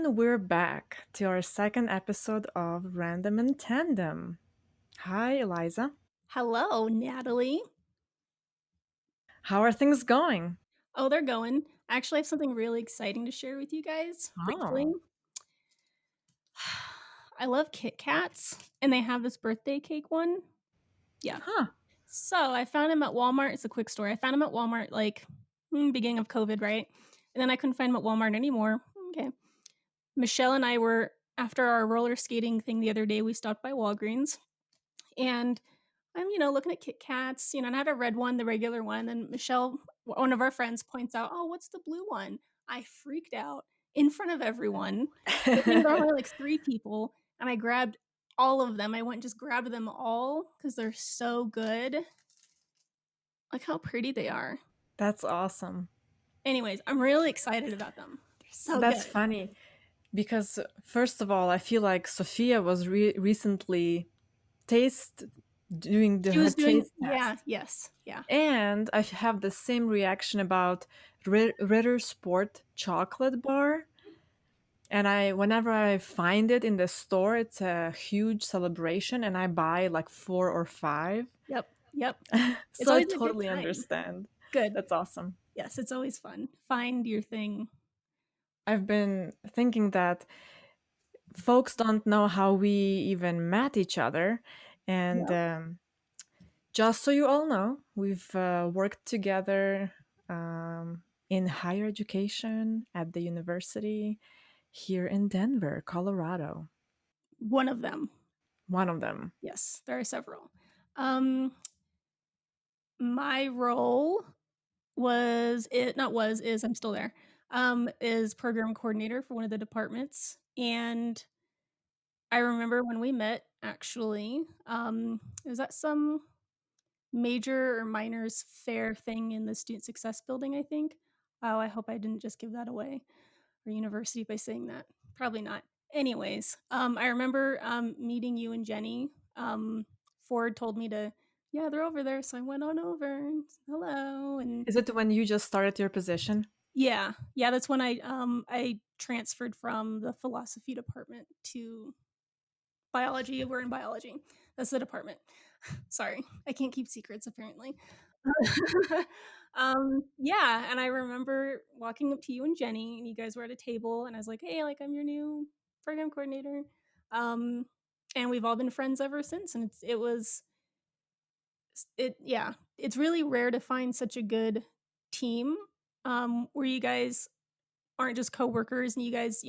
And we're back to our second episode of Random in Tandem. Hi, Eliza. Hello, Natalie. How are things going? Oh, they're going. I actually have something really exciting to share with you guys quickly. Oh, I love Kit Kats, and they have this birthday cake one. Yeah. huh. So I found them at Walmart. It's a quick story. I found them at Walmart like beginning of COVID, right? And then I couldn't find them at Walmart anymore. Okay. Michelle and I were after our roller skating thing the other day. We stopped by Walgreens, and I'm, looking at Kit Kats, and I had a red one, the regular one. And Michelle, one of our friends, points out, "Oh, what's the blue one?" I freaked out in front of everyone. I think there were only like three people, and I grabbed all of them. I went and just grabbed them all because they're so good. Like how pretty they are. That's awesome. Anyways, I'm really excited about them. They're so That's good. funny because, first of all, I feel like Sophia was recently taste doing She her was doing, taste yeah, test. yes, yeah. And I have the same reaction about Ritter Sport chocolate bar. And whenever I find it in the store, it's a huge celebration, and I buy like four or five. Yep, yep. It's So I always a good totally time. understand. Good. That's awesome. Yes, it's always fun. Find your thing. I've been thinking that folks don't know how we even met each other. And Yeah. just so you all know, we've worked together in higher education at the university here in Denver, Colorado. One of them. One of them. Yes, there are several. Um, my role was it not was is I'm still there. Is program coordinator for one of the departments, and I remember when we met. Actually, it was at some major or minors fair thing in the student success building. I think. Oh, I hope I didn't just give that away, or university by saying that. Probably not. Anyways, I remember meeting you and Jenny. Ford told me to, yeah, they're over there, so I went on over. And, hello, and Is it when you just started your position? yeah, yeah, that's when I transferred from the philosophy department to biology. We're in biology. That's the department. Sorry, I can't keep secrets apparently. Yeah, and I remember walking up to you and Jenny, and you guys were at a table, and I was like, "Hey, like I'm your new program coordinator," um, and we've all been friends ever since. And yeah, it's really rare to find such a good team where you guys aren't just coworkers, and you guys,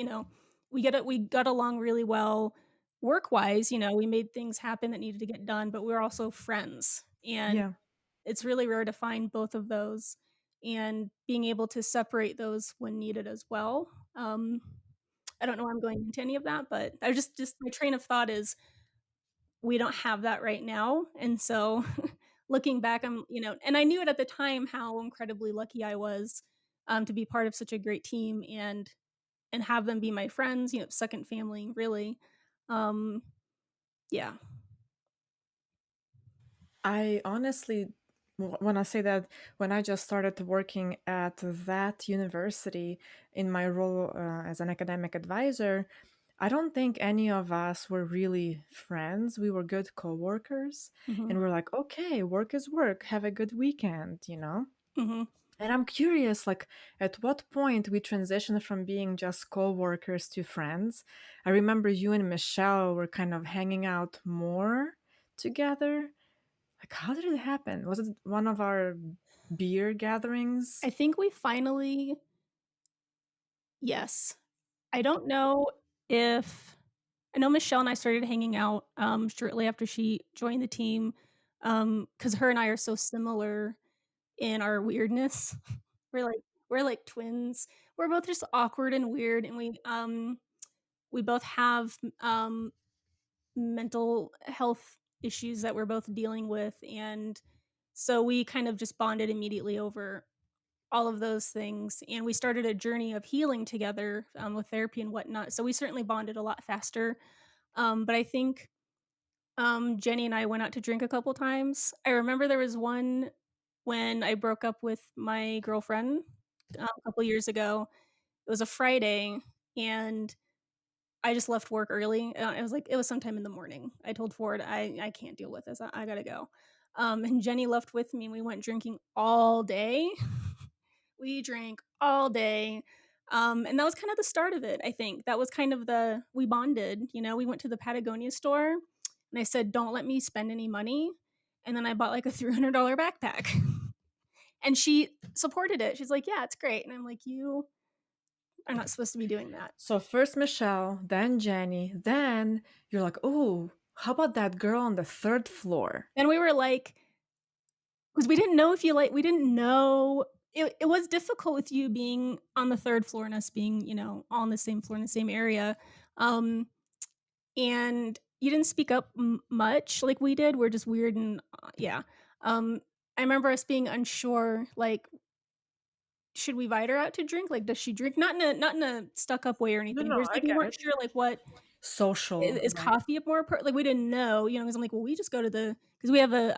we got along really well work wise. We made things happen that needed to get done, but we're also friends, and Yeah. it's really rare to find both of those and being able to separate those when needed as well. I don't know why I'm going into any of that, but I just my train of thought is we don't have that right now. And so looking back, and I knew it at the time how incredibly lucky I was to be part of such a great team and have them be my friends, second family, really. Um, yeah. I honestly want to say that when I just started working at that university in my role as an academic advisor, I don't think any of us were really friends. We were good coworkers, Hmm. and we're like, okay, work is work. Have a good weekend. Hmm. And I'm curious, like, at what point we transitioned from being just coworkers to friends. I remember you and Michelle were kind of hanging out more together. Like, how did it happen? Was it one of our beer gatherings? I think we finally, yes. I don't know if I know Michelle and I started hanging out shortly after she joined the team because her and I are so similar in our weirdness. We're like we're like twins. We're both just awkward and weird, and we both have mental health issues that we're both dealing with, and so we kind of just bonded immediately over all of those things, and we started a journey of healing together with therapy and whatnot. So we certainly bonded a lot faster. But I think Jenny and I went out to drink a couple times. I remember there was one when I broke up with my girlfriend a couple years ago. It was a Friday, and I just left work early. It was like it was sometime in the morning. I told Ford, I can't deal with this. I gotta go." And Jenny left with me, and we went drinking all day. We drank all day, and that was kind of the start of it, I think. That was kind of the we bonded, you know? We went to the Patagonia store, and I said, "Don't let me spend any money," and then I bought, like, a $300 backpack, and she supported it. She's like, "Yeah, it's great," and I'm like, "You are not supposed to be doing that." So first Michelle, then Jenny, then you're like, oh, how about that girl on the third floor? And we were like, because we didn't know if you like we didn't know it was difficult with you being on the 3rd floor and us being, you know, all on the same floor in the same area, and you didn't speak up much like we did. We're just weird and, yeah. I remember us being unsure, like, should we invite her out to drink? Like, does she drink? Not in a stuck-up way or No, anything. no, We're just I like, we get weren't it. sure, like, what Social, is right? coffee more like, we didn't know, you know, because 'cause I'm like, "Well, we just go to the because we have a,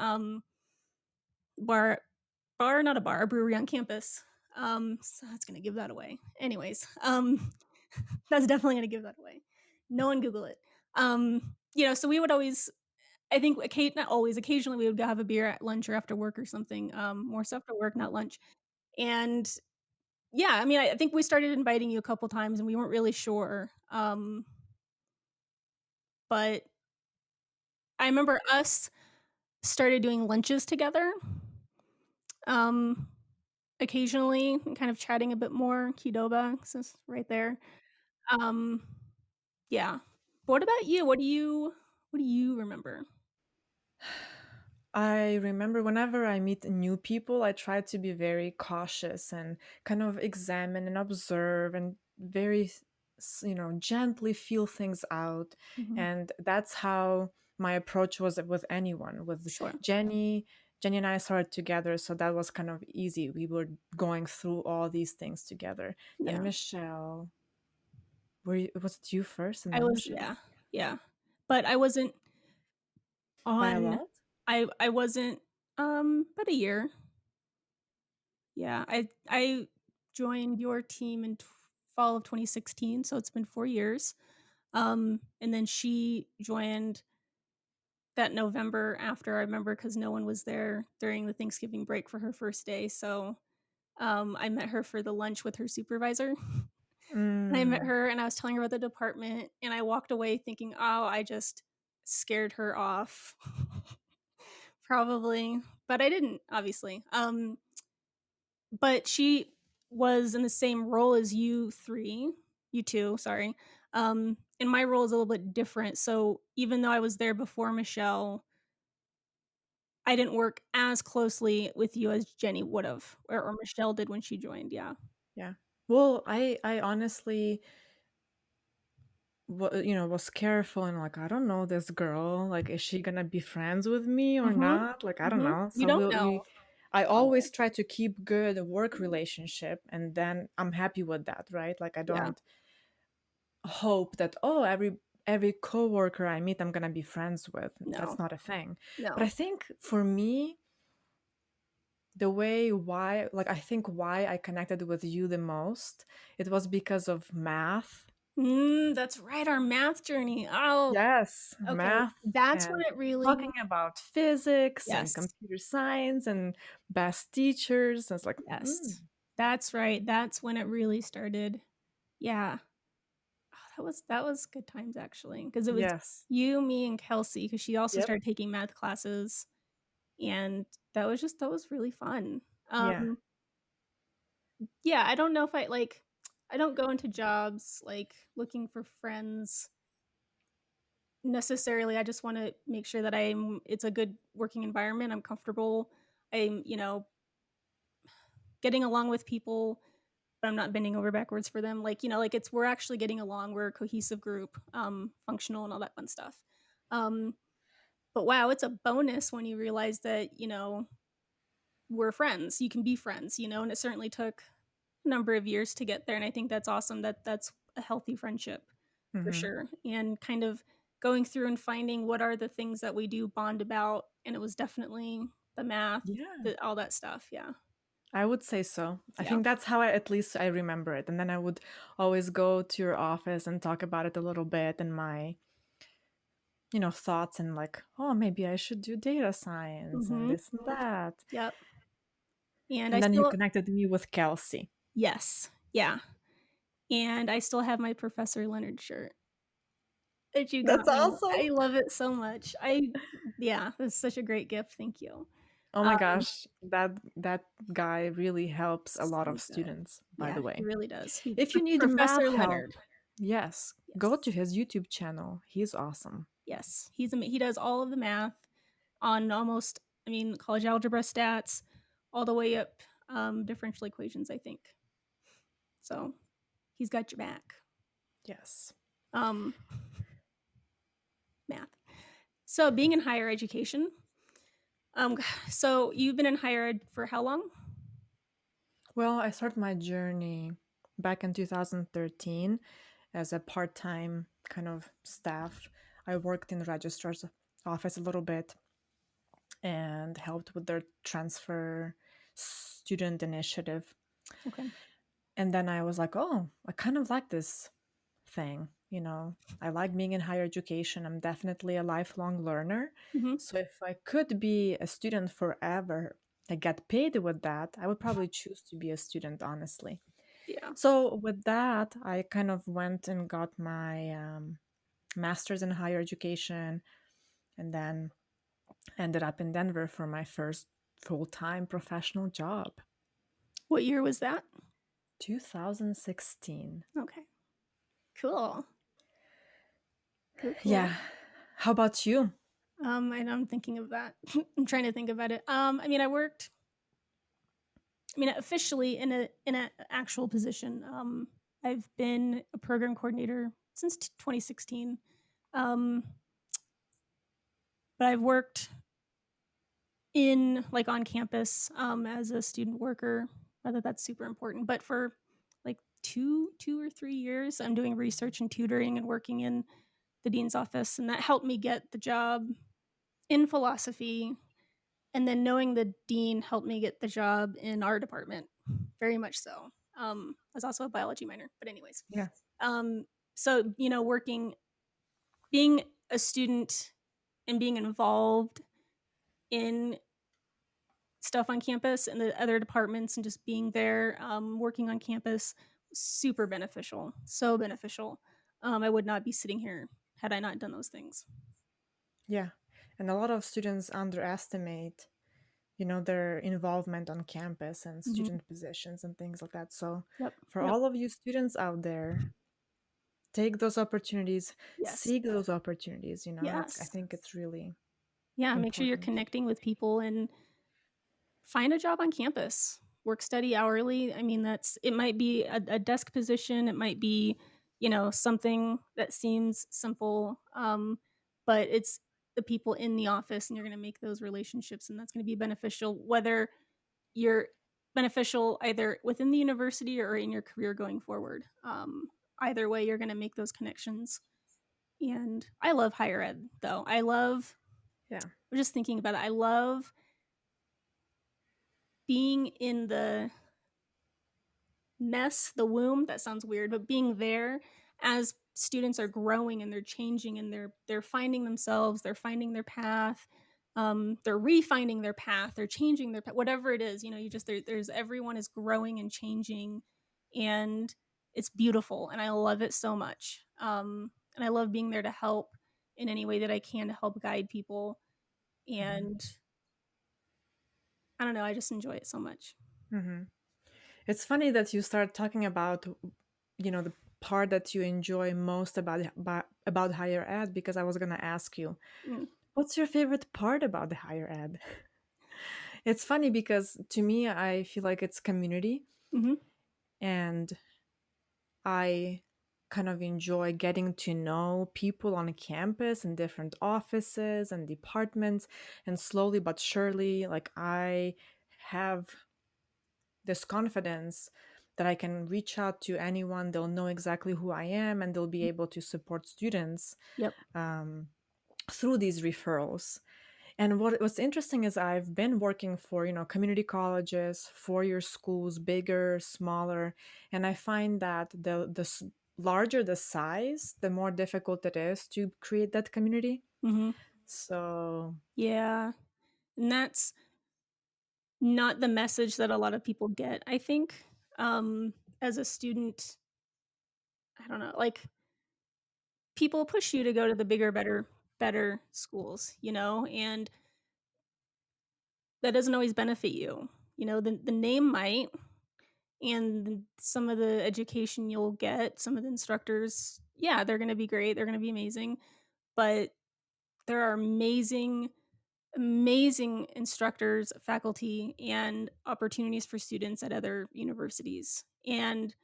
bar not a bar, a brewery on campus. So that's gonna give that away. Anyways, that's definitely gonna give that away. No one Google it. You know, so we would always I think not always, occasionally we would go have a beer at lunch or after work or something, more so after work, not lunch. And yeah, I mean, I think we started inviting you a couple times and we weren't really sure. But I remember us started doing lunches together. Um, Occasionally, and kind of chatting a bit more, Qdoba, 'cause it's right there. Um, yeah. But what about you? What do you remember? I remember whenever I meet new people, I try to be very cautious and kind of examine and observe and very, gently feel things out. Mhm. And that's how my approach was with anyone. With Sure. Jenny, Jenny and I started together, so that was kind of easy. We were going through all these things together. Then Yeah. Michelle, was it you first and I then was Michelle? yeah, yeah. But I wasn't By a on lot? I wasn't, about a year. Yeah, I joined your team in fall of 2016, so it's been 4 years. And then she joined that November after, I remember, because no one was there during the Thanksgiving break for her first day, so, I met her for the lunch with her supervisor. And I met Mm, her and I was telling her about the department, and I walked away thinking, "Oh, I just scared her off." Probably, but I didn't, obviously. But she was in the same role as you 2, sorry. And my role is a little bit different, so even though I was there before Michelle, I didn't work as closely with you as Jenny would've, or Michelle did when she joined, yeah. yeah. Well, I honestly was careful and like, I don't know this girl. Like, is she gonna be friends with me or Mhm, not? Like, I don't mhm. know. You So don't know. I always try to keep good work relationship, and then I'm happy with that, right? Like, I Yeah. don't hope that, oh, every coworker I meet I'm gonna be friends with. That's No, not a thing. But I no. think for me, the way why like I think why I connected with you the most, it was because of math. That's right, our math journey. Oh, Yes, okay. math That's when and it really talking about physics and yes, computer science and best teachers. And it's like, yes. That's right, that's when it really started. Yeah. Oh, that was good times actually, because it was yes. you, me, and Kelsey, because she also Yep. started taking math classes, and that was really fun. Yeah. Yeah, I don't know if I don't go into jobs, like, looking for friends necessarily. I just wanna make sure that it's a good working environment, I'm comfortable, I'm, getting along with people, but I'm not bending over backwards for them, like, like, it's we're actually getting along, we're a cohesive group, functional and all that fun stuff. Um, but wow, it's a bonus when you realize that, we're friends, you can be friends, and it certainly took a number of years to get there, and I think that's awesome that that's a healthy friendship for Hmm. sure, and kind of going through and finding what are the things that we do bond about, and it was definitely the math, Yeah. all that stuff, yeah. I would say so. I Yeah. think that's how at least I remember it. And then I would always go to your office and talk about it a little bit and my, thoughts and like, oh, maybe I should do data science and Mhm. this and that. Yep. And I And then you still connected me with Kelsey. yes. Yeah. And I still have my Professor Leonard shirt that you That's got me. awesome. I love it so much. Yeah, that's such a great gift, thank you. Oh my Um, gosh, that guy really helps a lot so of good. students, by Yeah, the he way. really does. He If you need Professor math help, Leonard. yes, go to Yes. his YouTube channel. He's awesome. Yes. He does all of the math on almost I mean, college algebra stats all the way up, differential equations, I think. So, he's got your back. Yes. Um, math. So, being in higher education, um, so you've been in higher ed for how long? Well, I started my journey back in 2013 as a part-time kind of staff. I worked in the registrar's office a little bit and helped with their transfer student initiative. Okay. And then I was like, oh, I kind of like this thing. I like being in higher education. I'm definitely a lifelong learner. Mhm. So if I could be a student forever, I get paid with that, I would probably choose to be a student, honestly. Yeah. So with that, I kind of went and got my master's in higher education and then ended up in Denver for my first full-time professional job. What year was that? 2016. Okay. Cool. Cool, cool. Yeah. How about you? And I'm thinking of that. I'm trying to think about it. I mean, officially in a actual position. I've been a program coordinator since 2016. Um, but I've worked in like on campus as a student worker. Whether that's super important, but for like two or 3 years, I'm doing research and tutoring and working in the dean's office, and that helped me get the job in philosophy. And then knowing the dean helped me get the job in our department, very much so. I was also a biology minor, but anyways. Yeah. Um, so working, being a student and being involved in stuff on campus and the other departments and just being there, working on campus, super beneficial, so beneficial. I would not be sitting here had I not done those things. Yeah. And a lot of students underestimate, their involvement on campus and Hmm. student positions and things like that. So Yep. for Yep. all of you students out there, take those opportunities, Yes. seek those opportunities, I Yes. think it's really Yeah. Make sure you're important. connecting with people and find a job on campus. Work study hourly. I mean, it might be a desk position. It might be, something that seems simple, but it's the people in the office, and you're going to make those relationships, and that's going to be beneficial. Whether you're beneficial either within the university or in your career going forward. Either way, you're going to make those connections. And I love higher ed, though. Yeah. I'm just thinking about it. I love being in the womb, that sounds weird, but being there as students are growing and they're changing and they're finding themselves, they're finding their path, they're refining their path, they're changing their path, whatever it is, you just there's everyone is growing and changing, and it's beautiful, and I love it so much. And I love being there to help in any way that I can to help guide people, Hmm. and I don't know, I just enjoy it so much. Hmm. It's funny that you start talking about, the part that you enjoy most about higher ed, because I was going to ask you, Mm. what's your favorite part about the higher ed? It's funny because to me, I feel like it's community, Hmm. and I kind of enjoy getting to know people on campus and different offices and departments. And slowly but surely, like I have this confidence that I can reach out to anyone. They'll know exactly who I am and they'll be able to support students Yep. um, through these referrals. And what's interesting is I've been working for, community colleges, four-year schools, bigger, smaller, and I find that larger the size, the more difficult it is to create that community. Mhm. So, Yeah, and that's not the message that a lot of people get, I think. As a student, I don't know, like, people push you to go to the bigger, better schools, and that doesn't always benefit you. The name might, and some of the education you'll get, some of the instructors, yeah, they're gonna be great, they're gonna be amazing, but there are amazing instructors, faculty, and opportunities for students at other universities, and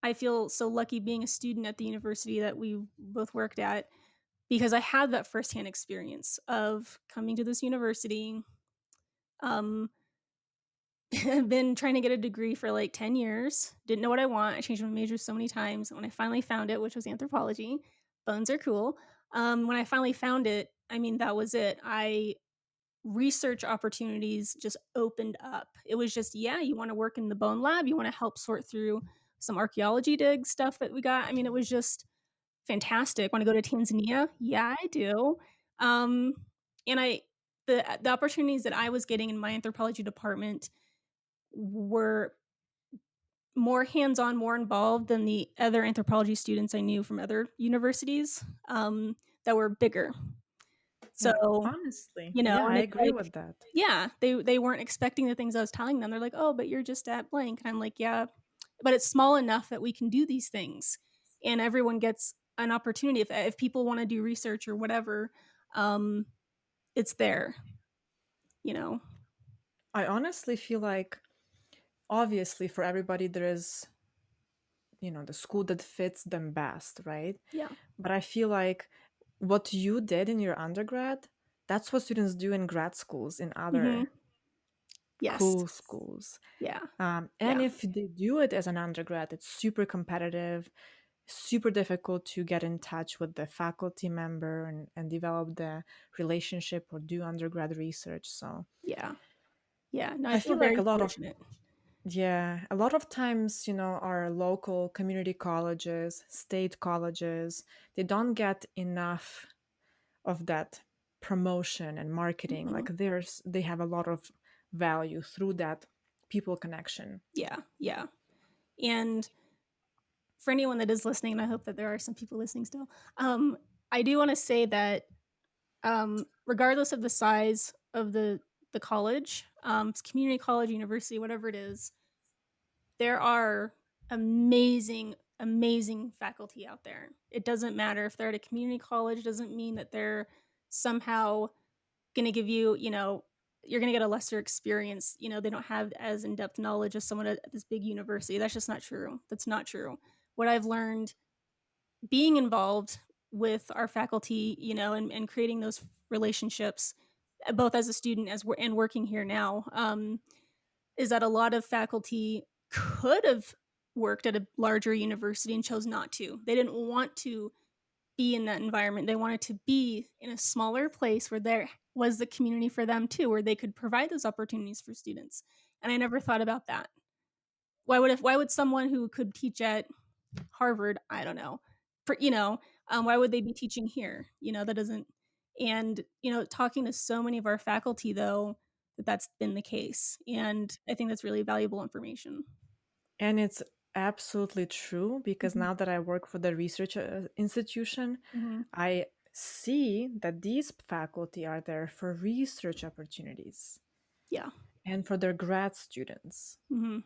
I feel so lucky being a student at the university that we both worked at because I had that firsthand experience of coming to this university. Um, I've been trying to get a degree for like 10 years. Didn't know what I want. I changed my major so many times. When I finally found it, which was anthropology, bones are cool. When I finally found it, I mean, that was it. I research opportunities just opened up. It was just, yeah, you want to work in the bone lab, you want to help sort through some archaeology dig stuff that we got. I mean, it was just fantastic. Want to go to Tanzania? Yeah, I do. Um, and I the opportunities that I was getting in my anthropology department were more hands-on, more involved than the other anthropology students I knew from other universities that were bigger. So, honestly, yeah, and I it's agree like, with that. yeah, they weren't expecting the things I was telling them. They're like, "Oh, but you're just at blank." And I'm like, "Yeah, but it's small enough that we can do these things, and everyone gets an opportunity. If people want to do research or whatever, um, it's there, you know." I honestly feel like, obviously, for everybody, there is, the school that fits them best, right? Yeah. But I feel like what you did in your undergrad, that's what students do in grad schools, in Mhm. other Yes. cool schools. Yeah. And Yeah. if they do it as an undergrad, it's super competitive, super difficult to get in touch with the faculty member and develop the relationship or do undergrad research. So Yeah. Yeah. No, I I feel feel like very fortunate. a lot of times, our local community colleges, state colleges, they don't get enough of that promotion and marketing. Mhm. Like they have a lot of value through that people connection. Yeah. Yeah. And for anyone that is listening, and I hope that there are some people listening still, I do want to say that regardless of the size of the college, it's community college, university, whatever it is, there are amazing faculty out there. It doesn't matter if they're at a community college, doesn't mean that they're somehow going to give you, you're going to get a lesser experience. They don't have as in-depth knowledge as someone at this big university. That's just not true. That's not true. What I've learned being involved with our faculty, and creating those relationships, both as a student as we're and working here now, is that a lot of faculty could have worked at a larger university and chose not to. They didn't want to be in that environment. They wanted to be in a smaller place where there was the community for them too, where they could provide those opportunities for students. And I never thought about that. Why would someone who could teach at Harvard, I don't know, why would they be teaching here? That doesn't. And talking to so many of our faculty though, that's been the case, and I think that's really valuable information. And it's absolutely true because Mhm. now that I work for the research institution, Mhm. I see that these faculty are there for research opportunities Yeah. and for their grad students. Mhm.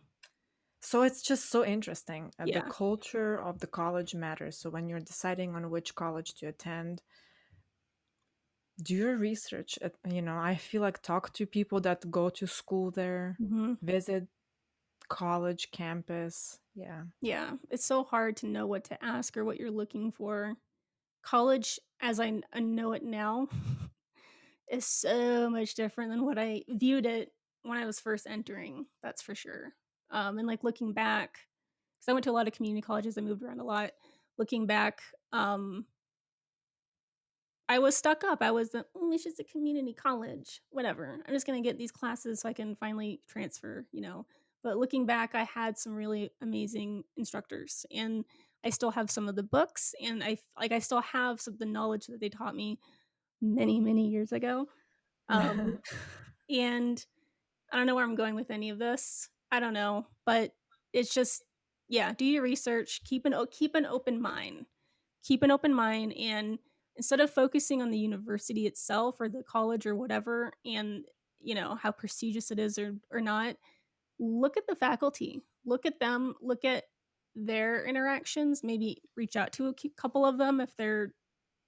So it's just so interesting. The Yeah. culture of the college matters. So when you're deciding on which college to attend, do your research. I feel like talk to people that go to school there, Mhm. visit college campus. Yeah. Yeah. It's so hard to know what to ask or what you're looking for. College, as I know it now, is so much different than what I viewed it when I was first entering, that's for sure. And, like, looking back, because I went to a lot of community colleges, I moved around a lot. Looking back, um, I was stuck up. I was the, "Mm, it's just a community college, whatever. I'm just gonna get these classes so I can finally transfer," you know? But looking back, I had some really amazing instructors, and I still have some of the books, and I still have some of the knowledge that they taught me many, many years ago. Um, and I don't know where I'm going with any of this. I don't know, but it's just yeah, do your research, keep an open mind. Keep an open mind, and instead of focusing on the university itself or the college or whatever and, you know, how prestigious it is or not, look at the faculty. Look at them, look at their interactions, maybe reach out to a couple of them if their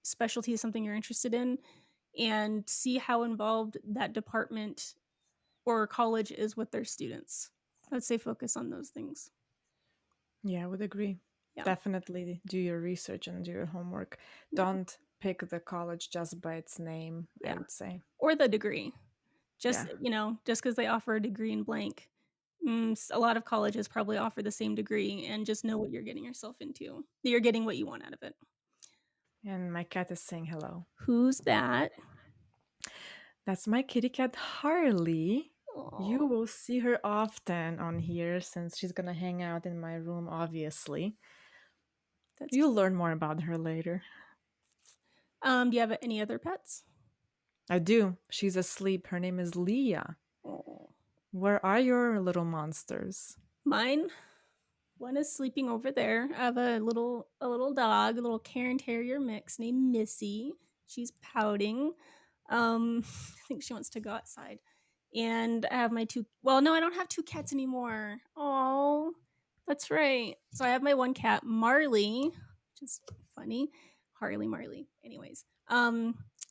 specialty is something you're interested in, and see how involved that department or college is with their students. I'd say focus on those things. Yeah, I would agree. Yeah, Definitely do your research and do your homework. yeah, Don't pick the college just by its name, I yeah. would say. Or the degree. Just, Yeah. you know, just because they offer a degree in blank, a lot of colleges probably offer the same degree, and just know what you're getting yourself into. You're getting what you want out of it. And my cat is saying hello. Who's that? That's my kitty cat, Harley. You Oh, will see her often on here since she's gonna hang out in my room, obviously. that's You'll cute. learn more about her later. Do you have any other pets? I do. She's asleep. Her name is Leah. Oh. Where are your little monsters? Mine, one is sleeping over there. I have a little dog, a little Cairn Terrier mix named Missy. She's pouting. I think she wants to go outside. And I have my two well, no, I don't have 2 cats anymore. Oh, that's right. So I have my one cat, Marley, which is funny. Harley Marley. Anyways,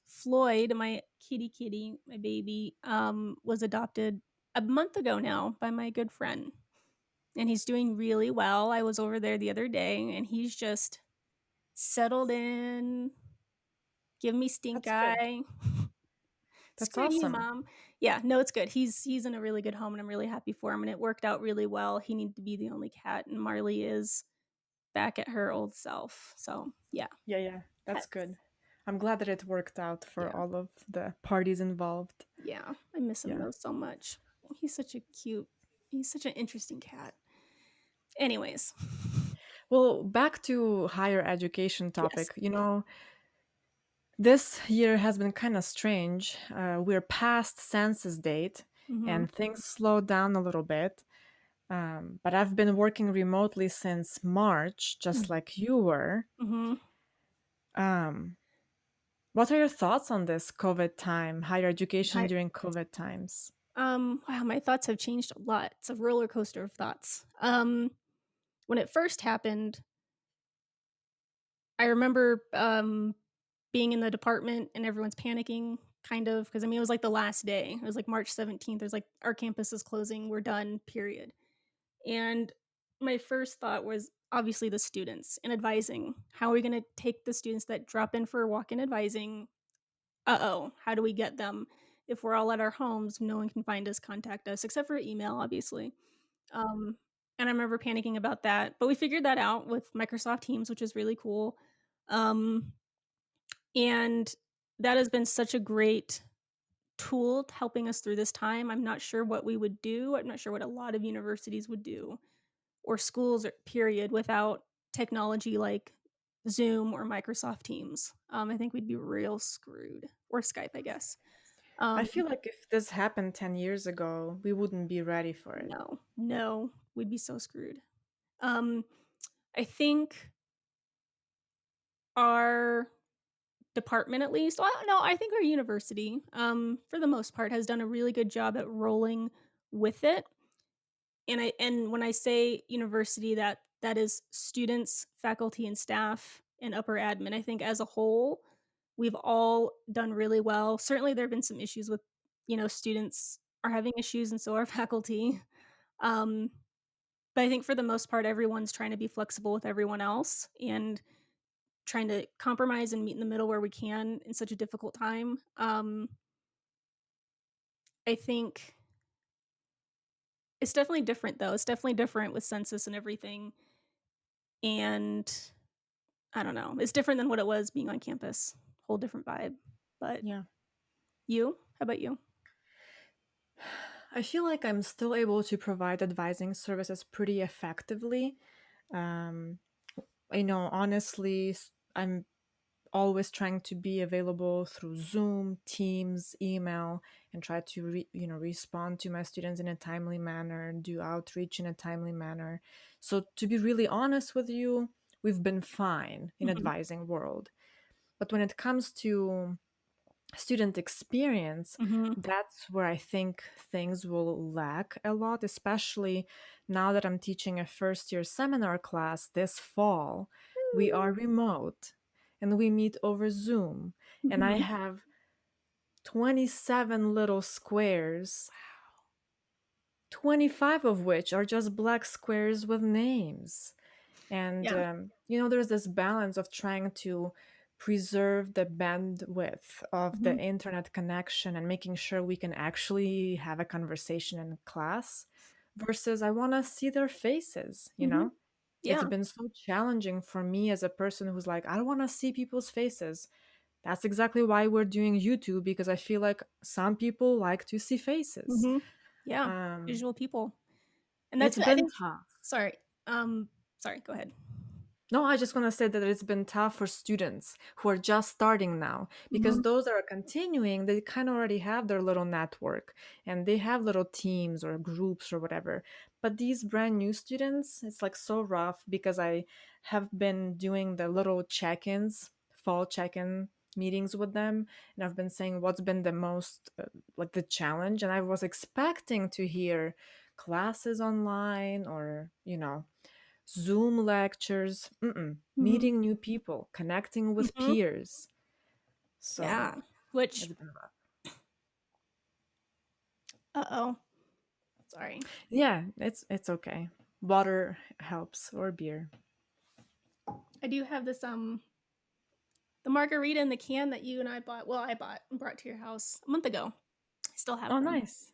Floyd, my kitty, my baby, was adopted a month ago now by my good friend, and he's doing really well. I was over there the other day, and he's just settled in, give me stink That's good. eye. That's Screw you, awesome. mom. Yeah, no, it's good. He's in a really good home, and I'm really happy for him, and it worked out really well. He needed to be the only cat, and Marley is back at her old self. So, yeah, Yeah, yeah, that's pets. good. I'm glad that it worked out for Yeah, all of the parties involved. yeah. I miss him Yeah. though so much. He's such a cute, he's such an interesting cat. Anyways, Well, back to higher education yes. topic. This year has been kind of strange. We're past census date Mhm. and things slowed down a little bit. But I've been working remotely since March, just like you were. Mhm. Um, what are your thoughts on this COVID time, higher education Hi. during COVID times? Wow, my thoughts have changed a lot. It's a roller coaster of thoughts. When it first happened, I remember being in the department and everyone's panicking, kind of, because I mean, it was like the last day. It was like March 17th. It was like, our campus is closing. We're done, period. And my first thought was obviously the students and advising. How are we going to take the students that drop in for walk in advising? Uh-oh, how do we get them? If we're all at our homes, no one can find us, contact us, except for email, obviously. Um, and I remember panicking about that, but we figured that out with Microsoft Teams, which is really cool. Um, and that has been such a great tool helping us through this time. I'm not sure what we would do. I'm not sure what a lot of universities would do or schools, period, without technology like Zoom or Microsoft Teams. I think we'd be real screwed, or Skype, I guess. I Um, feel like if this happened 10 years ago, we wouldn't be ready for it. no, no, we'd be so screwed. Um, I think our department, at least, well, no, I think our university, for the most part, has done a really good job at rolling with it. And when I say university, that is students, faculty, and staff, and upper admin. I think as a whole, we've all done really well. Certainly, there have been some issues with, students are having issues, and so are faculty. Um, but I think for the most part, everyone's trying to be flexible with everyone else and trying to compromise and meet in the middle where we can in such a difficult time. I think it's definitely different, though. It's definitely different with census and everything. And I don't know. It's different than what it was being on campus whole different vibe. But Yeah. you? How about you? I feel like I'm still able to provide advising services pretty effectively. Um, honestly, I'm always trying to be available through Zoom, Teams, email, and try to respond to my students in a timely manner, do outreach in a timely manner. So to be really honest with you, we've been fine in Mhm. advising world. But when it comes to student experience, Mhm. that's where I think things will lack a lot, especially now that I'm teaching a first year seminar class this fall. We are remote and we meet over Zoom, and I Mhm. have 27 little squares, 25 of which are just black squares with names. And, Yeah. there's this balance of trying to preserve the bandwidth of the Mhm. internet connection and making sure we can actually have a conversation in class versus I want to see their faces. Mhm. It's Yeah. been so challenging for me as a person who's like, I don't want to see people's faces. That's exactly why we're doing YouTube because I feel like some people like to see faces. Mhm. Yeah. Um, Visual people. And that's it's what I been think. tough. Sorry. Um, sorry, go ahead. No, I just want to say that it's been tough for students who are just starting now because Mhm. those that are continuing, they kind of already have their little network and they have little teams or groups or whatever. But these brand new students, it's like so rough because I have been doing the little check ins, fall check in meetings with them. And I've been saying what's been the most, like the challenge. And I was expecting to hear classes online or, Zoom lectures, Mhm. meeting new people, connecting with Mhm. peers. So Yeah. Which it's been rough. uh-oh. Sorry. Yeah, it's okay. Water helps or beer. I do have this the margarita in the can that you and I bought. Well, I bought and brought to your house a month ago. I still have Oh, them. nice.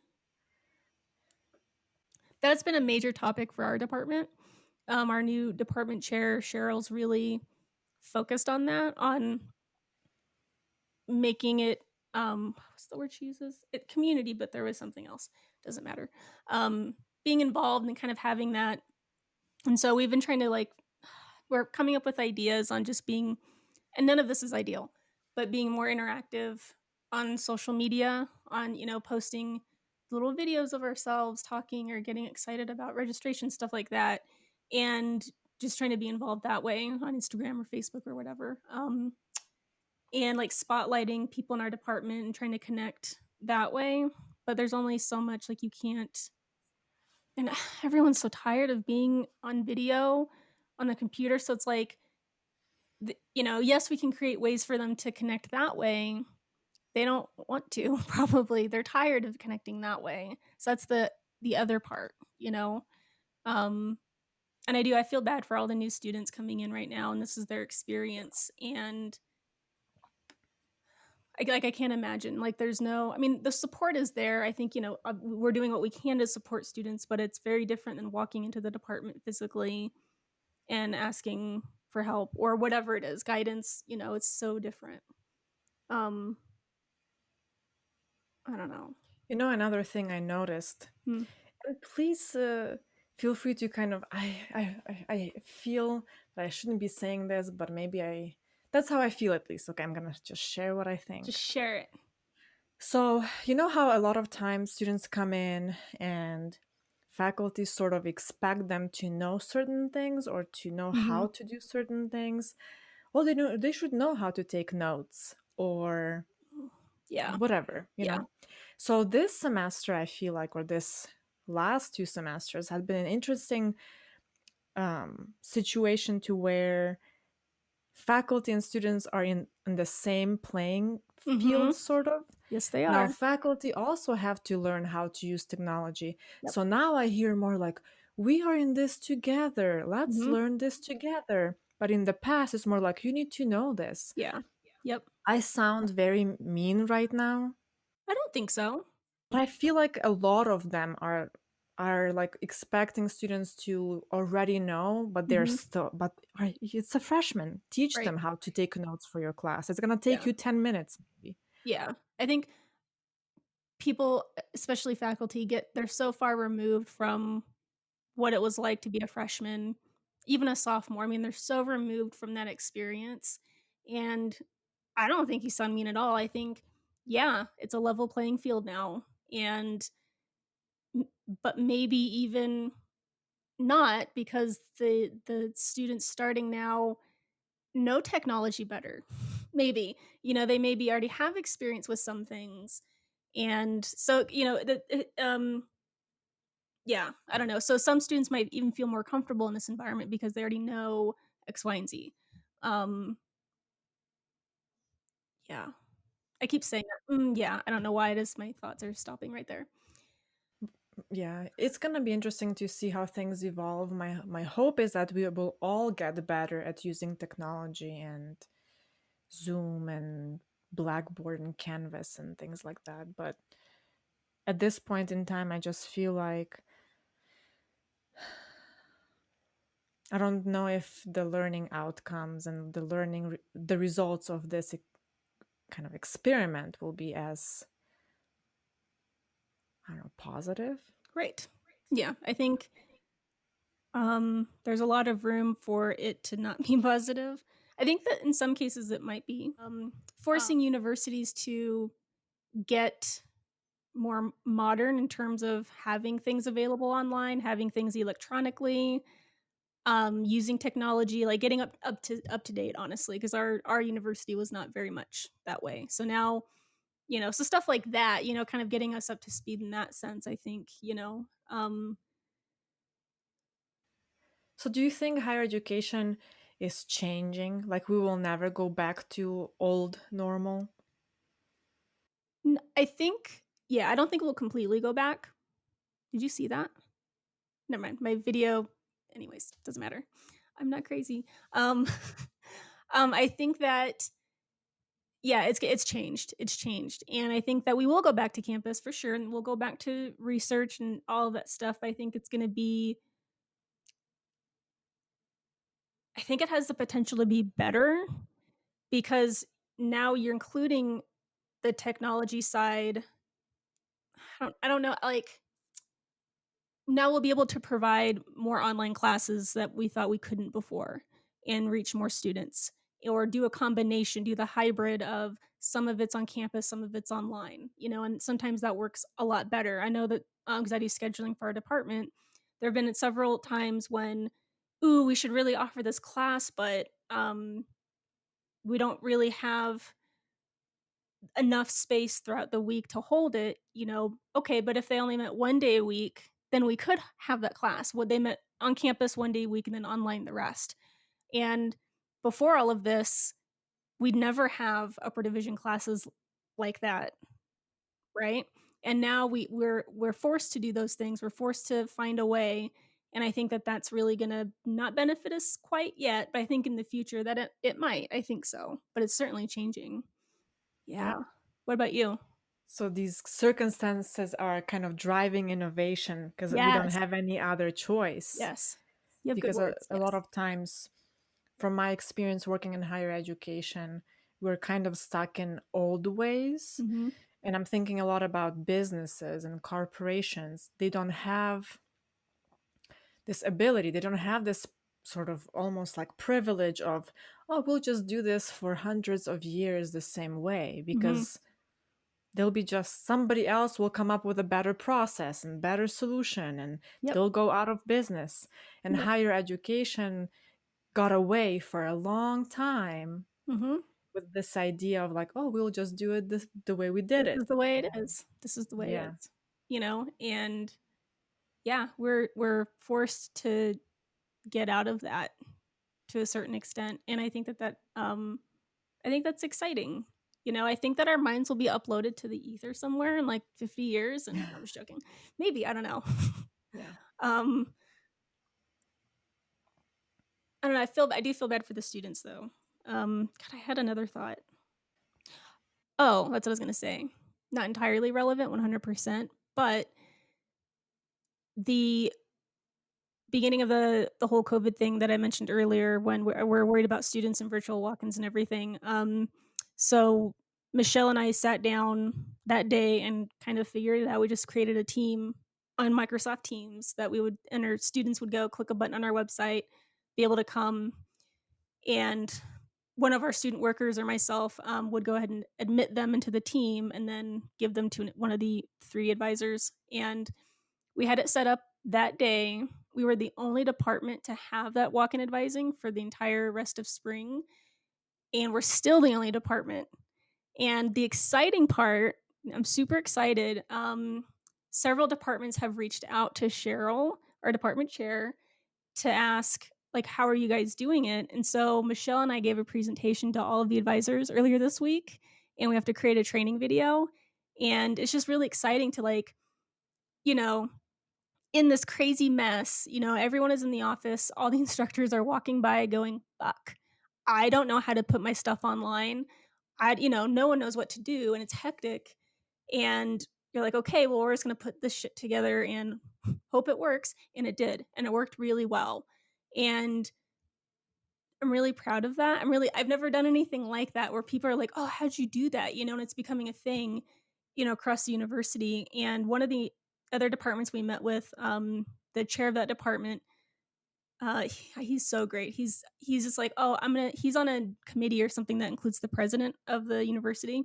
That's been a major topic for our department. Our new department chair, Cheryl's really focused on that, on making it what's the word she uses? It community, but there was something else. Doesn't matter. Being involved and kind of having that. And so we've been trying to we're coming up with ideas on just being, and none of this is ideal, but being more interactive on social media, on, posting little videos of ourselves talking or getting excited about registration, stuff like that. And just trying to be involved that way on Instagram or Facebook or whatever. And like spotlighting people in our department and trying to connect that way. But there's only so much, like, you can't, and everyone's so tired of being on video on the computer. So it's like, yes, we can create ways for them to connect that way. They don't want to, probably. They're tired of connecting that way. So that's the other part. Um, and I feel bad for all the new students coming in right now, and this is their experience. And I can't imagine. Like, there's no, I mean, the support is there. I think, we're doing what we can to support students, but it's very different than walking into the department physically and asking for help or whatever it is, guidance. It's so different. Um, I don't know. Another thing I noticed, Hmm. and please feel free to kind of, I feel that I shouldn't be saying this, but maybe that's how I feel at least. Okay, I'm gonna just share what I Just think. share it. So, you know how a lot of times students come in and faculty sort of expect them to know certain things or to know Hmm. how to do certain things? Well, they should know how to take notes or Yeah. whatever. Yeah. So this semester, I feel like, or this last two semesters, had been an interesting situation to where faculty and students are in the same playing Hmm. field, sort of. Yes, they Now, are. faculty also have to learn how to use technology. Yep. So now I hear more like, we are in this together. Let's Hmm. learn this together. But in the past, it's more like, you need to know this. Yeah. Yep. I sound very mean right now, I don't think so. but I feel like a lot of them are. are like expecting students to already know, but they're Mhm. still, it's a freshman. Teach Right. them how to take notes for your class. It's gonna take Yeah. you 10 minutes maybe. Yeah. I think people, especially faculty, they're so far removed from what it was like to be a freshman, even a sophomore. I mean, they're so removed from that experience, and I don't think he's mean at all. I think, yeah, it's a level playing field now, and but maybe even not because the students starting now know technology better. Maybe, they maybe already have experience with some things, and so yeah, I don't know. So some students might even feel more comfortable in this environment because they already know X, Y, and Z. Um, yeah, I keep saying that. Yeah, I don't know why it is. My thoughts are stopping right there. Yeah, it's gonna be interesting to see how things evolve. My hope is that we will all get better at using technology and Zoom and Blackboard and Canvas and things like that. But at this point in time, I just feel like I don't know if the learning outcomes and the results of this kind of experiment will be as, I don't know, positive. Great. Yeah, I think there's a lot of room for it to not be positive. I think that in some cases it might be forcing universities to get more modern in terms of having things available online, having things electronically, using technology, like getting up to date, honestly, because our university was not very much that way. So now, so stuff like that, kind of getting us up to speed in that sense, I think, So do you think higher education is changing? Like we will never go back to old normal? I think, yeah, I don't think we'll completely go back. Did you see that? Never mind. My video, anyways, doesn't matter. I'm not crazy. Um, I think that, yeah, it's changed. It's changed, and I think that we will go back to campus for sure, and we'll go back to research and all of that stuff. I think it's going to be. I think it has the potential to be better because now you're including the technology side. I don't know, like now we'll be able to provide more online classes that we thought we couldn't before and reach more students or do a combination, do the hybrid of some of it's on campus, some of it's online, and sometimes that works a lot better. I know that because I do scheduling for our department, there have been several times when, ooh, we should really offer this class, but we don't really have enough space throughout the week to hold it, okay, but if they only met 1 day a week, then we could have that class. Would they met on campus 1 day a week and then online the rest? And before all of this, we'd never have upper division classes like that, right? And now we're forced to do those things. We're forced to find a way, and I think that that's really going to not benefit us quite yet, but I think in the future that it might. I think so, but it's certainly changing. Yeah. Yep. What about you? So these circumstances are kind of driving innovation because we don't Yes, have any other choice. yes. You have good Because words, a lot yes. of times, from my experience working in higher education, we're kind of stuck in old ways. Mhm, And I'm thinking a lot about businesses and corporations. They don't have this ability, they don't have this sort of almost like privilege of, oh, we'll just do this for hundreds of years the same way, mhm. because they'll be just somebody else will come up with a better process and better solution and Yep, they'll go out of business. And yep. higher education got away for a long time Mhm. with this idea of like, oh, we'll just do it the way we did This is it. the way it And is. This is the way it yeah. is. And yeah, we're forced to get out of that to a certain extent, and I think that's exciting. I think that our minds will be uploaded to the ether somewhere in, like, 50 years, and no, I'm just joking. Maybe, I don't know. Yeah. Um, I don't know, I do feel bad for the students, though. God, I had another thought. Oh, that's what I was gonna say. Not entirely relevant, 100%, but the beginning of the whole COVID thing that I mentioned earlier when we're worried about students and virtual walk-ins and everything, so Michelle and I sat down that day and kind of figured it out. We just created a team on Microsoft Teams that we would and our students would go click a button on our website, be able to come, and one of our student workers or myself, would go ahead and admit them into the team and then give them to one of the 3 advisors, and we had it set up that day. We were the only department to have that walk-in advising for the entire rest of spring, and we're still the only department. And the exciting part, I'm super excited. Several departments have reached out to Cheryl, our department chair, to ask, like, how are you guys doing it? And so Michelle and I gave a presentation to all of the advisors earlier this week, and we have to create a training video. And it's just really exciting to, like, you know, in this crazy mess, everyone is in the office, all the instructors are walking by going, "Fuck, I don't know how to put my stuff online." No one knows what to do, and it's hectic, and you're like, "Okay, well, we're just gonna put this shit together and hope it works," and it did, and it worked really well, and I'm really proud of that. I've never done anything like that where people are like, "Oh, how'd you do that?" And it's becoming a thing, across the university, and one of the other departments we met with, the chair of that department, he's so great. He's just like, "Oh, he's on a committee or something that includes the president of the university, and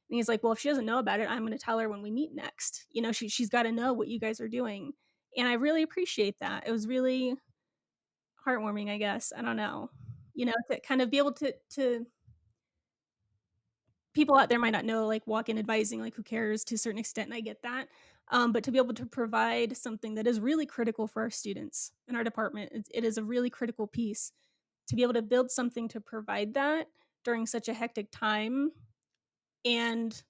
he's like, "Well, if she doesn't know about it, I'm gonna tell her when we meet next. She's gotta know what you guys are doing." And I really appreciate that. It was really heartwarming, I guess. I don't know. To kind of be able to people out there might not know, like, walk-in advising, like, who cares to a certain extent, and I get that, but to be able to provide something that is really critical for our students in our department, it is a really critical piece. To be able to build something to provide that during such a hectic time and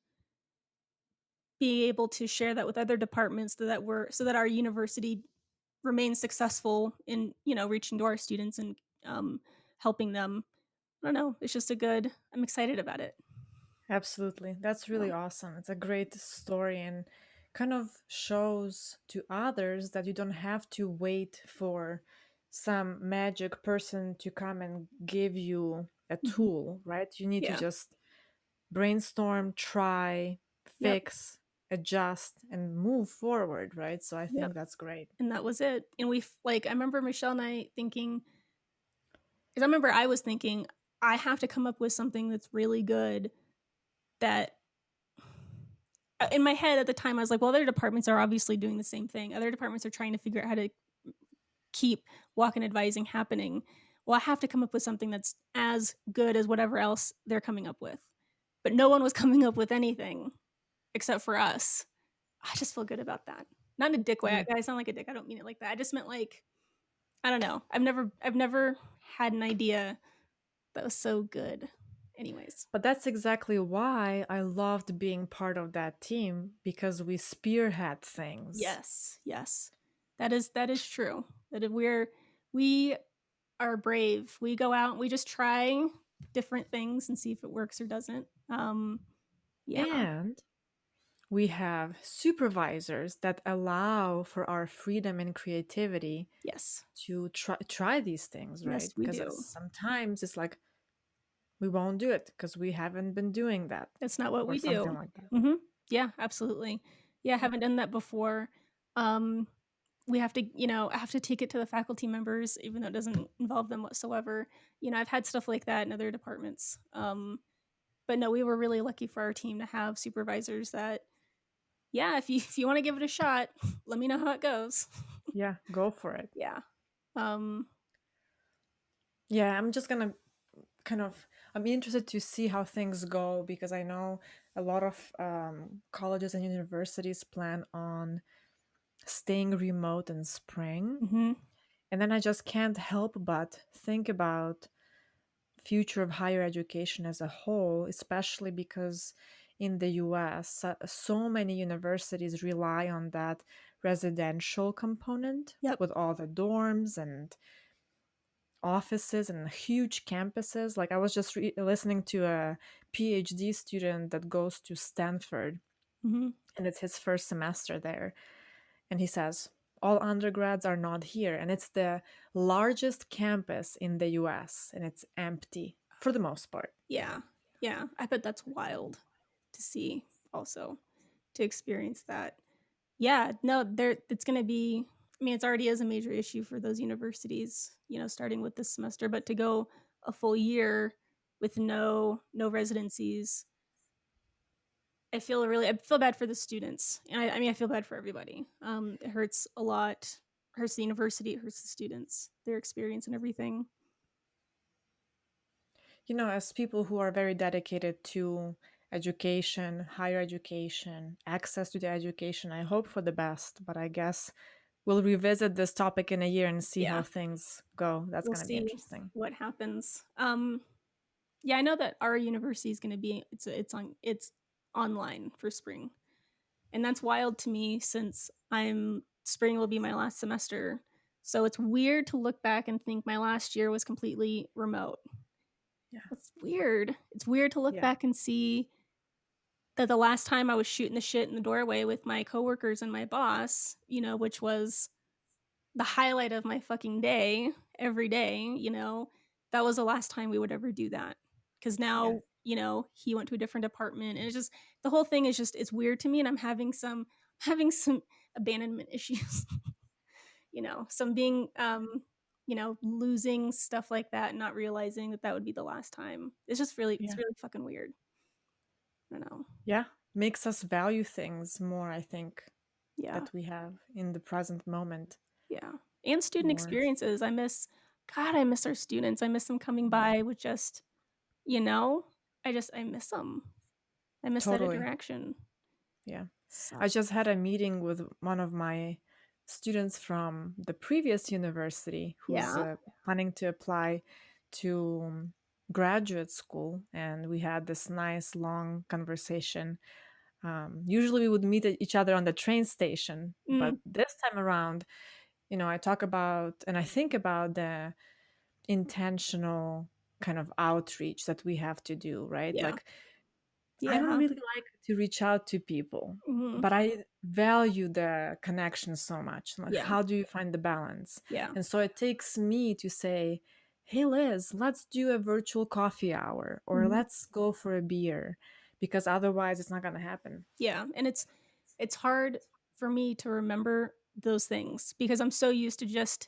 be able to share that with other departments so that our university remains successful in, reaching to our students and, helping them. I don't know, it's just a good I'm excited about it. Absolutely. That's Yeah. really awesome. It's a great story and kind of shows to others that you don't have to wait for some magic person to come and give you a Mhm. tool, right? You need to Yeah. just brainstorm, try, Yep. fix, adjust, and move forward, right? So I Yep. think that's great. And that was it. And I remember Michelle and I thinking, because I remember I was thinking, I have to come up with something that's really good that in my head at the time, I was like, well, other departments are obviously doing the same thing. Other departments are trying to figure out how to keep walk-in advising happening. Well, I have to come up with something that's as good as whatever else they're coming up with. But no one was coming up with anything except for us. I just feel good about that. Not in a dick way. Yeah. I sound like a dick. I don't mean it like that. I just meant, like, I don't know. I've never had an idea that was so good. Anyways. But that's exactly why I loved being part of that team because we spearhead things. Yes, yes. That is true. We are brave. We go out and we just try different things and see if it works or doesn't. Yeah. And we have supervisors that allow for our freedom and creativity Yes. to try these things, Yes, right? we Because do. sometimes it's like we won't do it because we haven't been doing that That's not what or we something do. like that. Mhm. Yeah, absolutely. Yeah, I Yeah. haven't done that before. We have to, I have to take it to the faculty members, even though it doesn't involve them whatsoever. I've had stuff like that in other departments. But no, we were really lucky for our team to have supervisors that, yeah, if you want to give it a shot, let me know how it goes. Yeah, go for it. Yeah. Um, Yeah, I'm just gonna I'm interested to see how things go because I know a lot of colleges and universities plan on staying remote in spring. mhm. And then I just can't help but think about future of higher education as a whole, especially because in the US, so many universities rely on that residential component Yep. with all the dorms and offices and huge campuses. Like I was just listening to a PhD student that goes to Stanford, Mhm. and it's his first semester there. And he says, all undergrads are not here, and it's the largest campus in the US, and it's empty for the most part. Yeah. Yeah. I bet that's wild to see also, to experience that. Yeah, no, there it's gonna be, I mean, it's already is a major issue for those universities, starting with this semester, but to go a full year with no residencies, I feel bad for the students. And I mean, I feel bad for everybody. It hurts a lot. Hurts the university, it hurts the students, their experience and everything. As people who are very dedicated to education, higher education, access to the education, I hope for the best, but I guess we'll revisit this topic in a year and see how Yeah, things go. That's we'll going to be see interesting. what happens. Yeah, I know that our university is gonna be it's online for spring. And that's wild to me since spring will be my last semester. So it's weird to look back and think my last year was completely remote. Yeah. That's weird. It's weird to look Yeah. back and see that the last time I was shooting the shit in the doorway with my coworkers and my boss, which was the highlight of my fucking day every day, that was the last time we would ever do that. Cause Yeah. now, he went to a different department and it's just, the whole thing is just, it's weird to me. And I'm having some abandonment issues, some being, losing stuff like that and not realizing that that would be the last time. It's Yeah. really fucking weird. I don't know. Yeah. Makes us value things more, I think, Yeah. that we have in the present moment Yeah. And student more. experiences. I miss our students. I miss them coming Yeah. by with just, you know, I miss them. I miss that Totally. interaction. Yeah. I Sucks. just had a meeting with one of my students from the previous university who's Yeah. planning to apply to graduate school. And we had this nice long conversation. Usually we would meet each other on the train station, but Mm, this time around, I talk about and I think about the intentional kind of outreach that we have to do, right? yeah. Like, I don't Yeah. really like to reach out to people, Mhm. but I value the connection so much. Like, Yeah. how do you find the balance? Yeah. And so it takes me to say, hey, Liz, let's do a virtual coffee hour or Mhm. let's go for a beer because otherwise it's not going to happen. Yeah. And it's hard for me to remember those things because I'm so used to just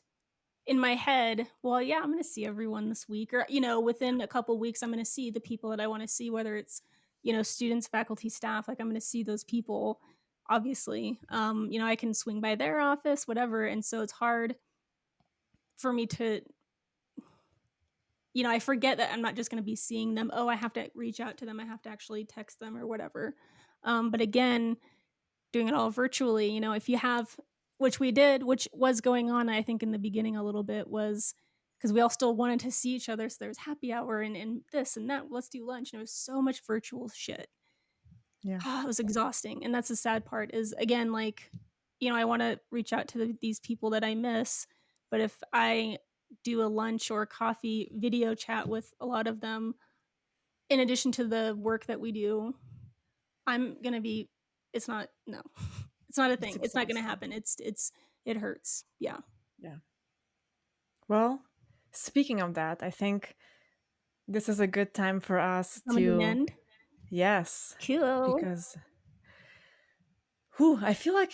in my head, well, yeah, I'm going to see everyone this week, or within a couple weeks, I'm going to see the people that I want to see, whether it's students, faculty, staff. Like I'm going to see those people. Obviously, I can swing by their office, whatever, and so it's hard for me to, I forget that I'm not just going to be seeing them. Oh, I have to reach out to them. I have to actually text them or whatever. But again, doing it all virtually, if you have, which we did, which was going on, I think, in the beginning a little bit, was because we all still wanted to see each other. So there was happy hour and this and that. Let's do lunch. And it was so much virtual shit. Yeah. It was exhausting. And that's the sad part is, again, like, I want to reach out to these people that I miss. But if I do a lunch or a coffee video chat with a lot of them, in addition to the work that we do, I'm gonna be. It's not. No, it's not a It's thing. It's not gonna exhausting. happen. It hurts. Yeah. Yeah. Well, speaking of that, I think this is a good time for us Coming to an to, end. yes, Cool. because I feel like,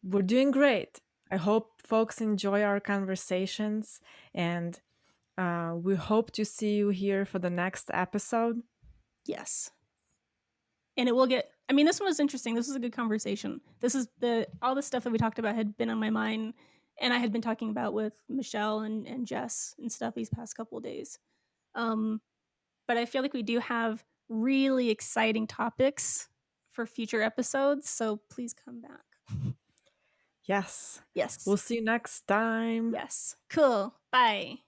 we're doing great. I hope folks enjoy our conversations, and we hope to see you here for the next episode. Yes. And it will get. I mean, this one was interesting. This was a good conversation. This is the all the stuff that we talked about had been on my mind, and I had been talking about with Michelle and Jess and stuff these past couple of days. Um, but I feel like we do have really exciting topics for future episodes. So please come back. Yes. Yes. We'll see you next time. Yes. Cool. Bye.